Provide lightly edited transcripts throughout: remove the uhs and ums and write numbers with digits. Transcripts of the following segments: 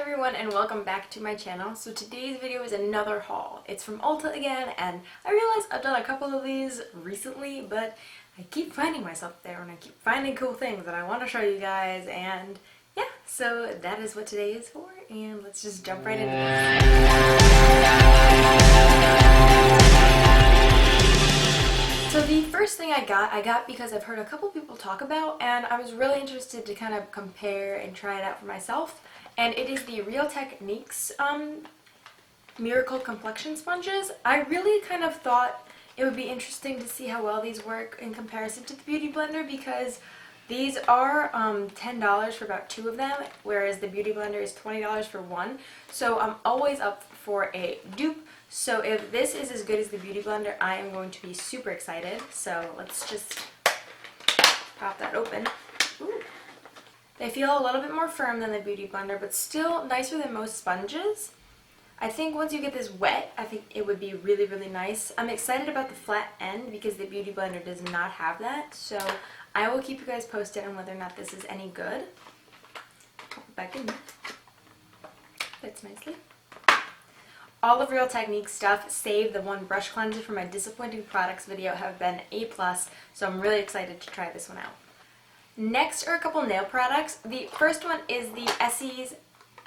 everyone and welcome back to my channel. So today's video is another haul. It's from Ulta again, and I realize I've done a couple of these recently, but I keep finding myself there and I keep finding cool things that I want to show you guys, and yeah, so that is what today is for, and let's just jump right into this. So the first thing I got because I've heard a couple people talk about, and I was really interested to kind of compare and try it out for myself. And it is the Real Techniques Miracle Complexion Sponges. I really kind of thought it would be interesting to see how well these work in comparison to the Beauty Blender, because these are $10 for about two of them, whereas the Beauty Blender is $20 for one. So I'm always up for a dupe. So if this is as good as the Beauty Blender, I am going to be super excited. So let's just pop that open. Ooh. They feel a little bit more firm than the Beauty Blender, but still nicer than most sponges. I think once you get this wet, I think it would be really, really nice. I'm excited about the flat end because the Beauty Blender does not have that. So I will keep you guys posted on whether or not this is any good. Pop it back in. Fits nicely. All of Real Techniques stuff, save the one brush cleanser from my disappointing products video, have been A+, so I'm really excited to try this one out. Next are a couple nail products. The first one is the Essie's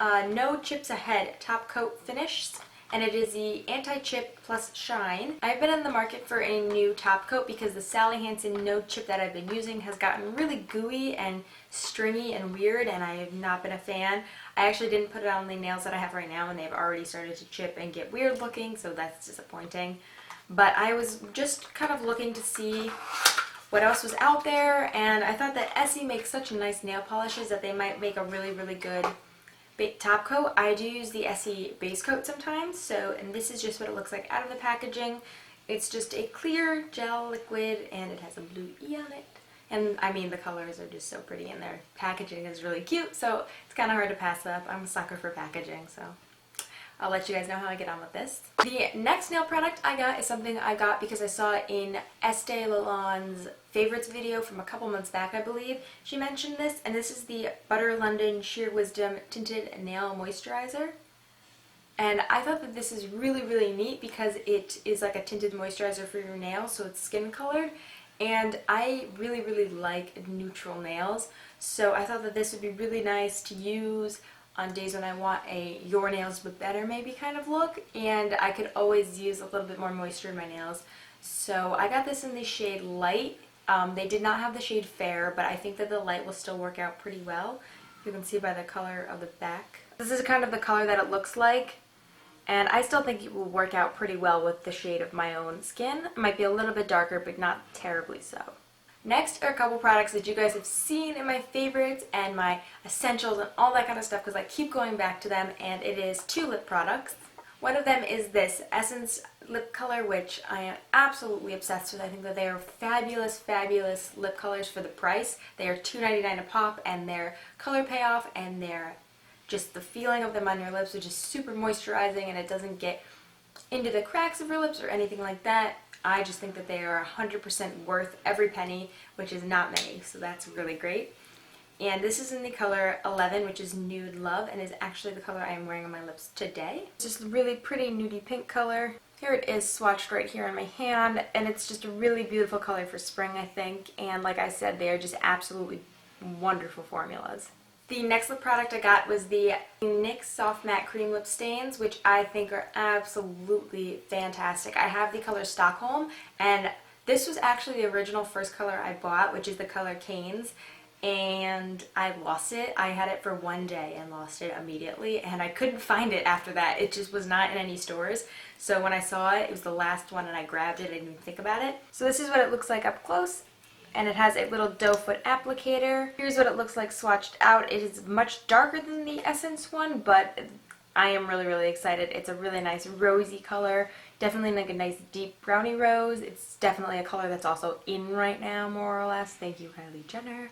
No Chips Ahead Top Coat Finish, and it is the Anti-Chip Plus Shine. I've been in the market for a new top coat because the Sally Hansen No Chip that I've been using has gotten really gooey and stringy and weird, and I have not been a fan. I actually didn't put it on the nails that I have right now, and they've already started to chip and get weird looking, so that's disappointing. But I was just kind of looking to see what else was out there, and I thought that Essie makes such nice nail polishes that they might make a really, really good top coat. I do use the Essie base coat sometimes, and this is just what it looks like out of the packaging. It's just a clear gel liquid, and it has a blue E on it. And I mean, the colors are just so pretty, and their packaging is really cute, so it's kind of hard to pass up. I'm a sucker for packaging, so I'll let you guys know how I get on with this. The next nail product I got is something I got because I saw it in Estee Lalonde's favorites video from a couple months back, I believe. She mentioned this, and this is the Butter London Sheer Wisdom Tinted Nail Moisturizer. And I thought that this is really, really neat because it is like a tinted moisturizer for your nails, so it's skin colored. And I really, really like neutral nails, so I thought that this would be really nice to use on days when I want a your nails but better maybe kind of look, and I could always use a little bit more moisture in my nails. So I got this in the shade Light. They did not have the shade Fair, but I think that the Light will still work out pretty well. You can see by the color of the back. This is kind of the color that it looks like, and I still think it will work out pretty well with the shade of my own skin. It might be a little bit darker, but not terribly so. Next are a couple products that you guys have seen in my favorites and my essentials and all that kind of stuff because I keep going back to them, and it is two lip products. One of them is this Essence lip color, which I am absolutely obsessed with. I think that they are fabulous, fabulous lip colors for the price. They are $2.99 a pop, and their color payoff and their just the feeling of them on your lips are just super moisturizing, and it doesn't get into the cracks of your lips or anything like that. I just think that they are 100% worth every penny, which is not many, so that's really great. And this is in the color 11, which is Nude Love, and is actually the color I am wearing on my lips today. It's just a really pretty nudie pink color. Here it is swatched right here on my hand, and it's just a really beautiful color for spring, I think. And like I said, they are just absolutely wonderful formulas. The next lip product I got was the NYX Soft Matte Cream Lip Stains, which I think are absolutely fantastic. I have the color Stockholm, and this was actually the original first color I bought, which is the color Canes, and I lost it. I had it for one day and lost it immediately, and I couldn't find it after that. It just was not in any stores. So when I saw it, it was the last one, and I grabbed it. I didn't even think about it. So this is what it looks like up close. And it has a little doe foot applicator. Here's what it looks like swatched out. It is much darker than the Essence one, but I am really, really excited. It's a really nice rosy color. Definitely like a nice deep brownie rose. It's definitely a color that's also in right now, more or less. Thank you, Kylie Jenner.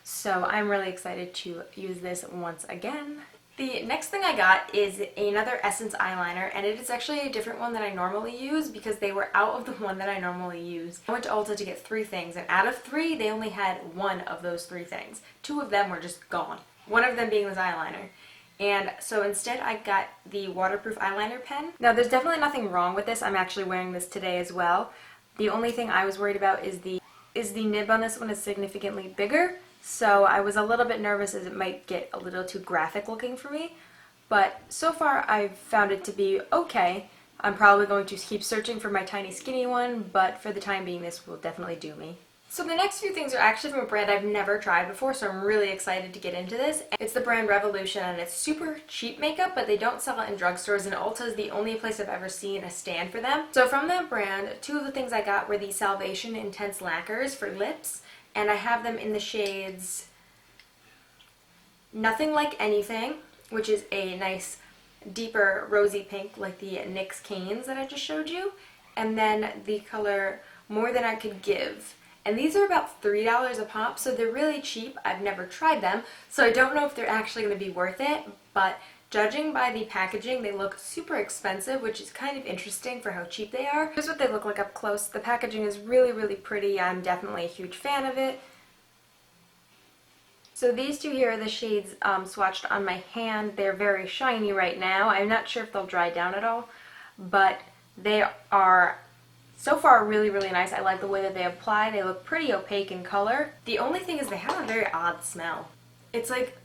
So I'm really excited to use this once again. The next thing I got is another Essence eyeliner, and it is actually a different one than I normally use because they were out of the one that I normally use. I went to Ulta to get 3 things, and out of 3, they only had one of those 3 things. 2 of them were just gone. One of them being this eyeliner. And so instead I got the waterproof eyeliner pen. Now there's definitely nothing wrong with this. I'm actually wearing this today as well. The only thing I was worried about is the nib on this one is significantly bigger. So I was a little bit nervous as it might get a little too graphic looking for me. But so far I've found it to be okay. I'm probably going to keep searching for my tiny skinny one, but for the time being this will definitely do me. So the next few things are actually from a brand I've never tried before, so I'm really excited to get into this. It's the brand Revolution, and it's super cheap makeup, but they don't sell it in drugstores, and Ulta is the only place I've ever seen a stand for them. So from that brand, two of the things I got were the Salvation Intense Lacquers for lips, and I have them in the shades Nothing Like Anything, which is a nice deeper rosy pink like the NYX Canes that I just showed you, and then the color More Than I Could Give. And these are about $3 a pop, so they're really cheap. I've never tried them, so I don't know if they're actually going to be worth it, but judging by the packaging, they look super expensive, which is kind of interesting for how cheap they are. Here's what they look like up close. The packaging is really, really pretty. I'm definitely a huge fan of it. So these two here are the shades swatched on my hand. They're very shiny right now. I'm not sure if they'll dry down at all, but they are so far really, really nice. I like the way that they apply. They look pretty opaque in color. The only thing is they have a very odd smell. It's like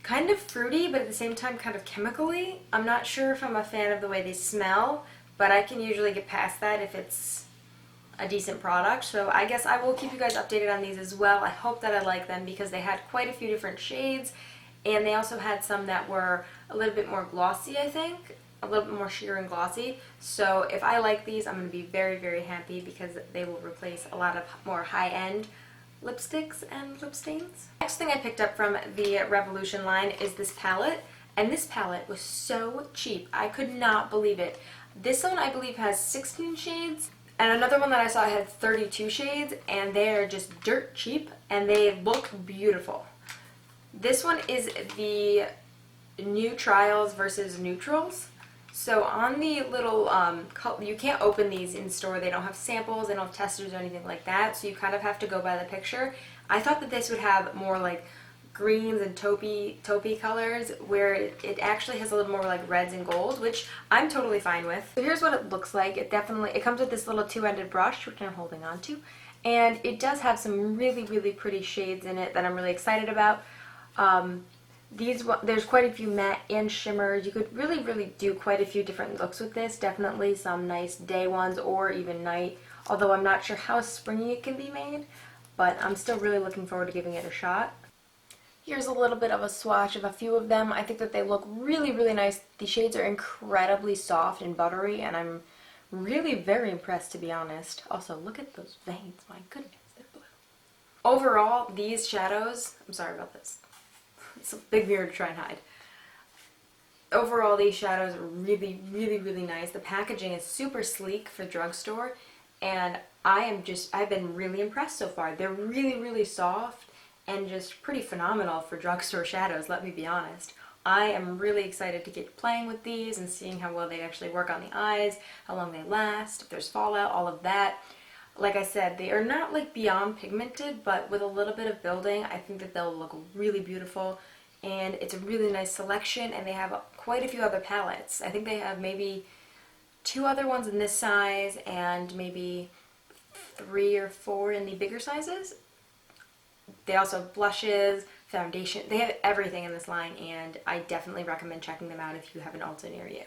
kind of fruity, but at the same time kind of chemically. I'm not sure if I'm a fan of the way they smell, but I can usually get past that if it's a decent product. So I guess I will keep you guys updated on these as well. I hope that I like them because they had quite a few different shades, and they also had some that were a little bit more glossy, I think. A little bit more sheer and glossy. So if I like these, I'm going to be very, very happy because they will replace a lot of more high-end lipsticks and lip stains. Next thing I picked up from the Revolution line is this palette, and this palette was so cheap. I could not believe it. This one I believe has 16 shades, and another one that I saw had 32 shades, and they are just dirt cheap and they look beautiful. This one is the New Trials versus Neutrals. So on the little, you can't open these in store. They don't have samples, they don't have testers or anything like that, so you kind of have to go by the picture. I thought that this would have more like greens and taupey colors, where it actually has a little more like reds and gold, which I'm totally fine with. So here's what it looks like. It comes with this little two-ended brush, which I'm holding on to, and it does have some really, really pretty shades in it that I'm really excited about. There's quite a few matte and shimmers. You could really, really do quite a few different looks with this. Definitely some nice day ones or even night, although I'm not sure how springy it can be made, but I'm still really looking forward to giving it a shot. Here's a little bit of a swatch of a few of them. I think that they look really, really nice. The shades are incredibly soft and buttery, and I'm really very impressed, to be honest. Also, look at those veins. My goodness, they're blue. Overall, these shadows, I'm sorry about this. It's a big mirror to try and hide. Overall, these shadows are really, really, really nice. The packaging is super sleek for drugstore, and I've been really impressed so far. They're really, really soft and just pretty phenomenal for drugstore shadows, let me be honest. I am really excited to get playing with these and seeing how well they actually work on the eyes, how long they last, if there's fallout, all of that. Like I said, they are not like beyond pigmented, but with a little bit of building, I think that they'll look really beautiful. And it's a really nice selection, and they have quite a few other palettes. I think they have maybe 2 other ones in this size and maybe 3 or 4 in the bigger sizes. They also have blushes, foundation. They have everything in this line, and I definitely recommend checking them out if you have an Ulta near you.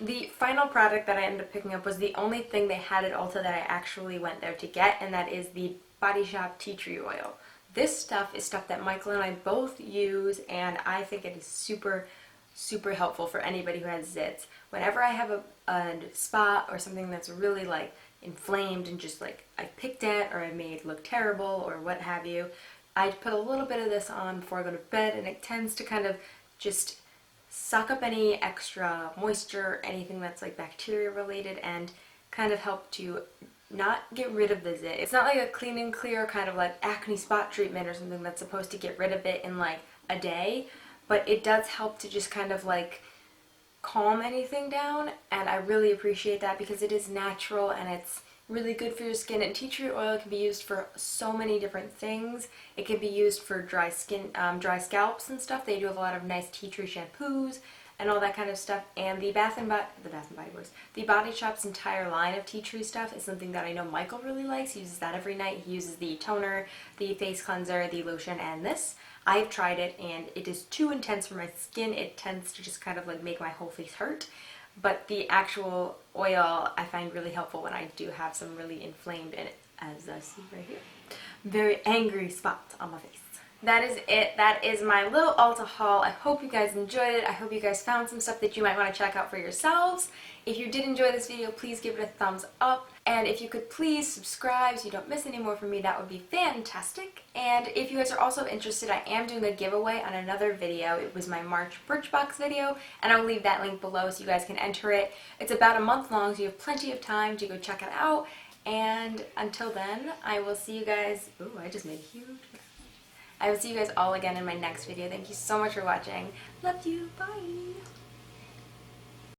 The final product that I ended up picking up was the only thing they had at Ulta that I actually went there to get, and that is the Body Shop Tea Tree Oil. This stuff is stuff that Michael and I both use, and I think it is super, super helpful for anybody who has zits. Whenever I have a spot or something that's really like inflamed and just like I picked at or I made look terrible or what have you, I put a little bit of this on before I go to bed, and it tends to kind of just suck up any extra moisture, anything that's like bacteria related, and kind of help to not get rid of the zit. It's not like a clean and clear kind of like acne spot treatment or something that's supposed to get rid of it in like a day, but it does help to just kind of like calm anything down, and I really appreciate that because it is natural and really good for your skin. And tea tree oil can be used for so many different things. It can be used for dry skin, dry scalps and stuff. They do have a lot of nice tea tree shampoos and all that kind of stuff. And the Bath and Body Works, the Body Shop's entire line of tea tree stuff is something that I know Michael really likes. He uses that every night. He uses the toner, the face cleanser, the lotion, and this. I've tried it and it is too intense for my skin. It tends to just kind of like make my whole face hurt. But the actual oil I find really helpful when I do have some really inflamed, and as I see right here, very angry spots on my face. That is it. That is my little Ulta haul. I hope you guys enjoyed it. I hope you guys found some stuff that you might want to check out for yourselves. If you did enjoy this video, please give it a thumbs up. And if you could please subscribe so you don't miss any more from me, that would be fantastic. And if you guys are also interested, I am doing a giveaway on another video. It was my March Birchbox video, and I'll leave that link below so you guys can enter it. It's about a month long, so you have plenty of time to go check it out. And until then, I will see you guys. Ooh, I just made a huge mess. I will see you guys all again in my next video. Thank you so much for watching. Love you. Bye.